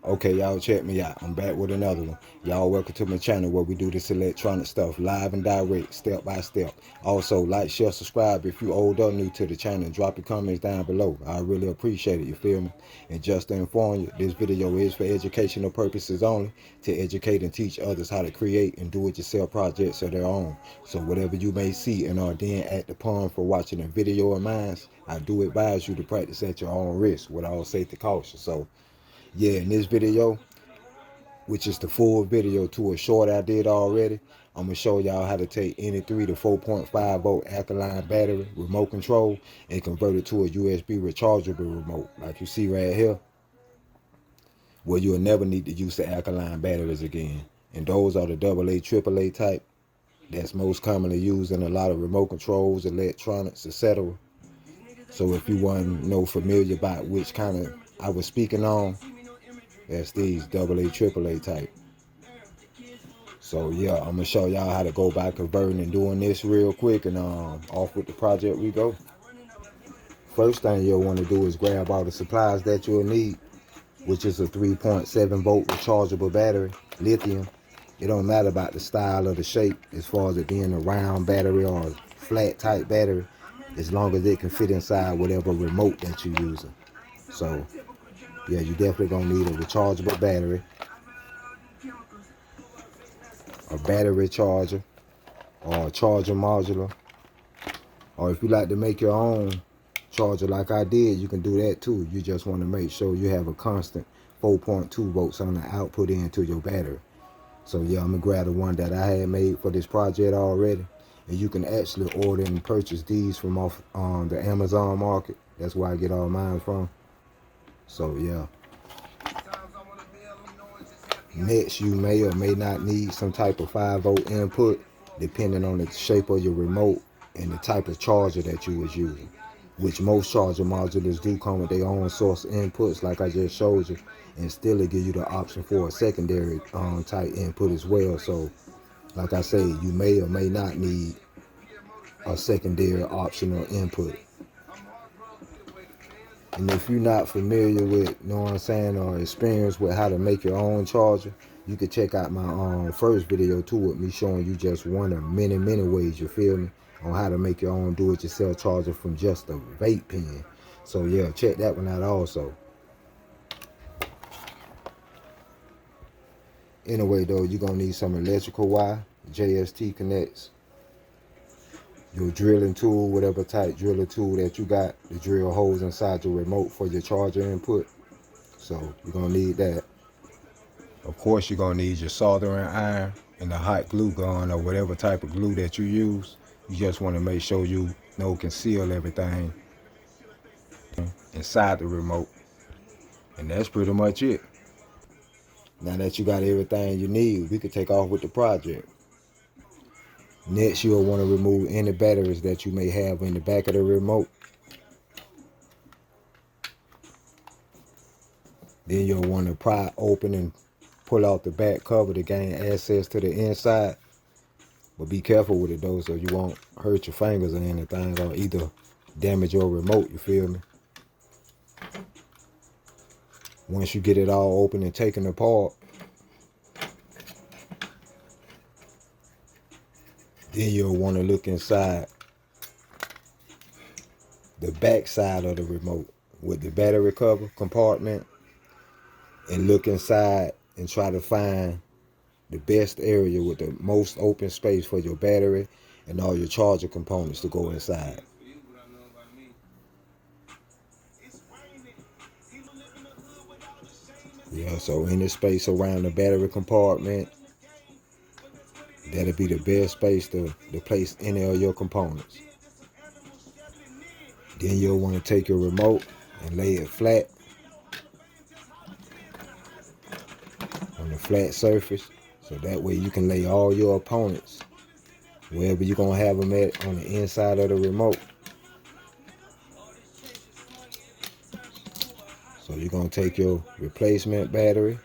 Okay, y'all, check me out. I'm back with another one. Y'all, welcome to my channel where we do this electronic stuff live and direct, step by step. Also, like, share, subscribe if you old or new to the channel. Drop your comments down below. I really appreciate it, you feel me? And just to inform you, this video is for educational purposes only, to educate and teach others how to create and do-it-yourself projects of their own. So whatever you may see and are then act upon for watching a video of mine, I do advise you to practice at your own risk with all safety caution. So yeah, in this video, which is the full video to a short I did already, I'm going to show y'all how to take any 3 to 4.5 volt alkaline battery remote control and convert it to a USB rechargeable remote like you see right here, where you'll never need to use the alkaline batteries again. And those are the AA, AAA type that's most commonly used in a lot of remote controls, electronics, etc. So if you want to know familiar about which kind of I was speaking on, that's these AA, AAA type. So yeah, I'm gonna show y'all how to go by converting and doing this real quick, and off with the project we go. First thing you'll want to do is grab all the supplies that you'll need, which is a 3.7 volt rechargeable battery, lithium. It don't matter about the style or the shape as far as it being a round battery or a flat type battery, as long as it can fit inside whatever remote that you're using. So yeah, you definitely gonna need a rechargeable battery, a battery charger, or a charger modular. Or if you like to make your own charger like I did, you can do that too. You just want to make sure you have a constant 4.2 volts on the output into your battery. So yeah, I'm gonna grab the one that I had made for this project already. And you can actually order and purchase these from off the Amazon market. That's where I get all mine from. So yeah. Next, you may or may not need some type of 5 volt input, depending on the shape of your remote and the type of charger that you was using, which most charger modulars do come with their own source inputs like I just showed you, and still it give you the option for a secondary type input as well. So like I say, you may or may not need a secondary optional input. And if you're not familiar with, you know what I'm saying, or experienced with how to make your own charger, you could check out my first video too, with me showing you just one of many ways, you feel me, on how to make your own do-it-yourself charger from just a vape pen. So yeah, check that one out also. Anyway though, you're gonna need some electrical wire, JST connects, your drilling tool, whatever type drilling tool that you got, the drill holes inside your remote for your charger input. So you're gonna need that. Of course, you're gonna need your soldering iron and the hot glue gun or whatever type of glue that you use. You just want to make sure you know can seal everything inside the remote. And that's pretty much it. Now that you got everything you need, we could take off with the project. Next, you'll want to remove any batteries that you may have in the back of the remote. Then you'll want to pry open and pull out the back cover to gain access to the inside. But be careful with it though, so you won't hurt your fingers or anything, or either damage your remote, you feel me? Once you get it all open and taken apart, then you'll want to look inside the back side of the remote with the battery cover compartment and look inside and try to find the best area with the most open space for your battery and all your charger components to go inside. Yeah, so any space around the battery compartment, that'll be the best space to place any of your components. Then you'll want to take your remote and lay it flat on the flat surface, so that way you can lay all your opponents wherever you're going to have them at on the inside of the remote. So you're going to take your replacement battery,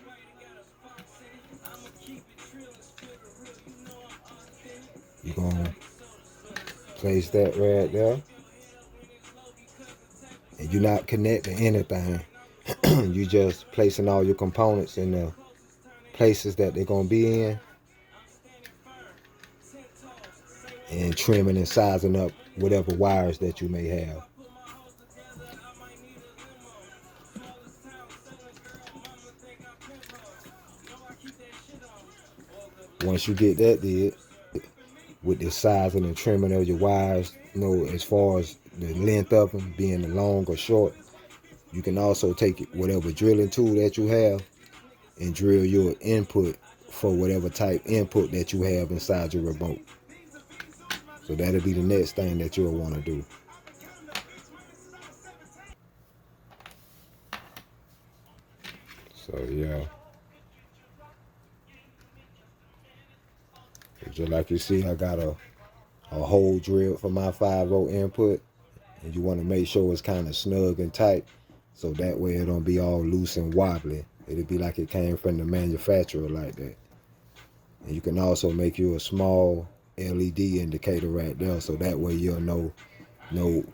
you're going to place that right there, and you're not connecting anything. You just placing all your components in the places that they're gonna be in, and trimming and sizing up whatever wires that you may have. Once you get that did, with the sizing and trimming of your wires, as far as the length of them being long or short, you can also take whatever drilling tool that you have and drill your input for whatever type input that you have inside your remote. So that'll be the next thing that you'll want to do. So yeah, just like you see, I got a hole drilled for my 5-volt input, and you want to make sure it's kind of snug and tight, so that way it don't be all loose and wobbly. It'll be like it came from the manufacturer like that. And you can also make you a small LED indicator right there, so that way you'll know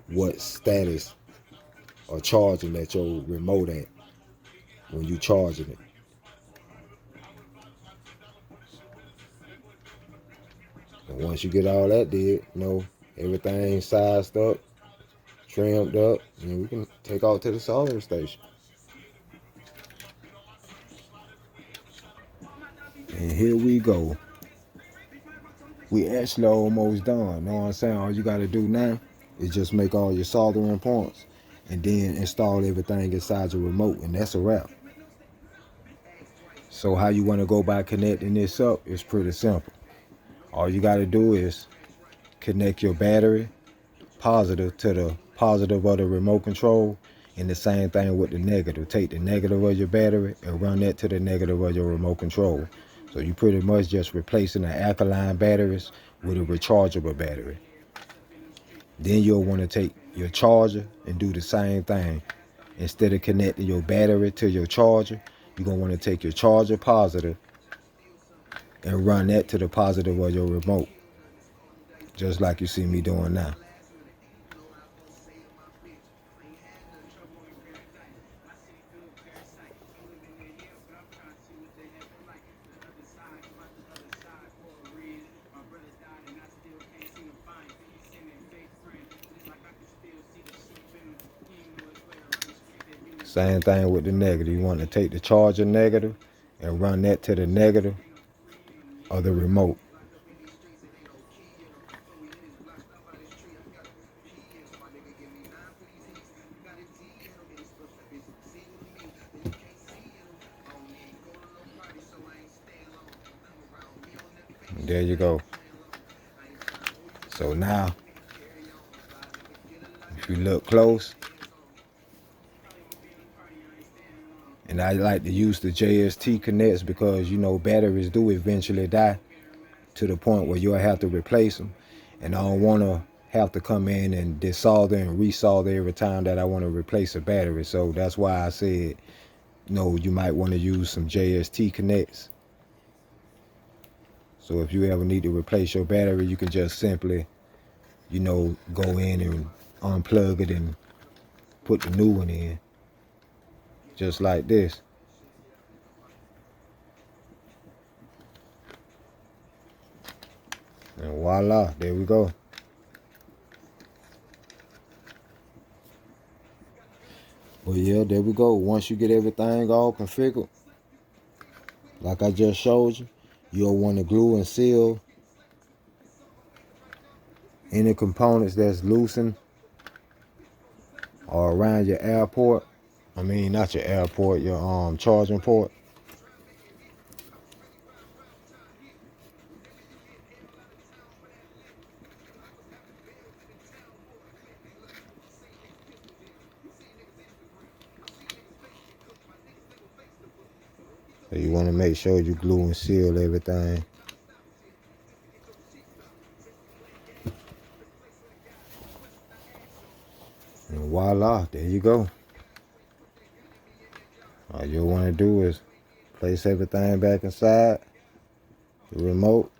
what status or charging that your remote at when you charging it. And once you get all that did, everything sized up, trimmed up, and we can take off to the soldering station. And here we go. We actually almost done. Know what I'm saying? All you gotta do now is just make all your soldering points and then install everything inside your remote, and that's a wrap. So how you want to go by connecting this up is pretty simple. All you got to do is connect your battery positive to the positive of the remote control, and the same thing with the negative. Take the negative of your battery and run that to the negative of your remote control. So you pretty much just replacing the alkaline batteries with a rechargeable battery. Then you'll want to take your charger and do the same thing. Instead of connecting your battery to your charger, you're going to want to take your charger positive and run that to the positive of your remote, just like you see me doing now. Same thing with the negative. You want to take the charger negative and run that to the negative of the remote. And there you go. So now, if you look close, and I like to use the JST connects because batteries do eventually die to the point where you'll have to replace them, and I don't want to have to come in and desolder and resolder every time that I want to replace a battery. So that's why I said you might want to use some JST connects. So if you ever need to replace your battery, you can just simply go in and unplug it and put the new one in, just like this. And voila, there we go. But yeah, there we go. Once you get everything all configured, like I just showed you, you'll want to glue and seal any components that's loosened or around your airport. I mean, not your airport, your charging port. So you want to make sure you glue and seal everything. And voila, there you go. All you'll want to do is place everything back inside the remote.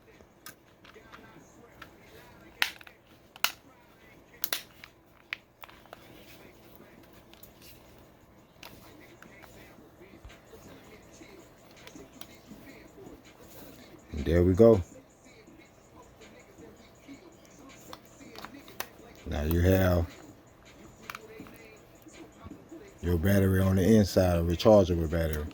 There we go. Now you have your battery on the inside, a rechargeable battery.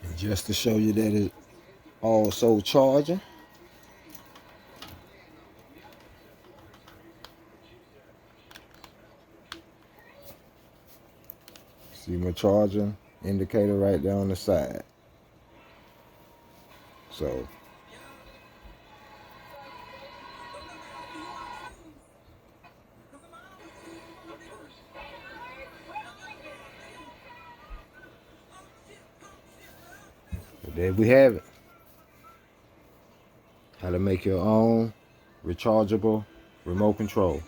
And just to show you that it's also charging, see my charging indicator right there on the side. So there we have it. How to make your own rechargeable remote control.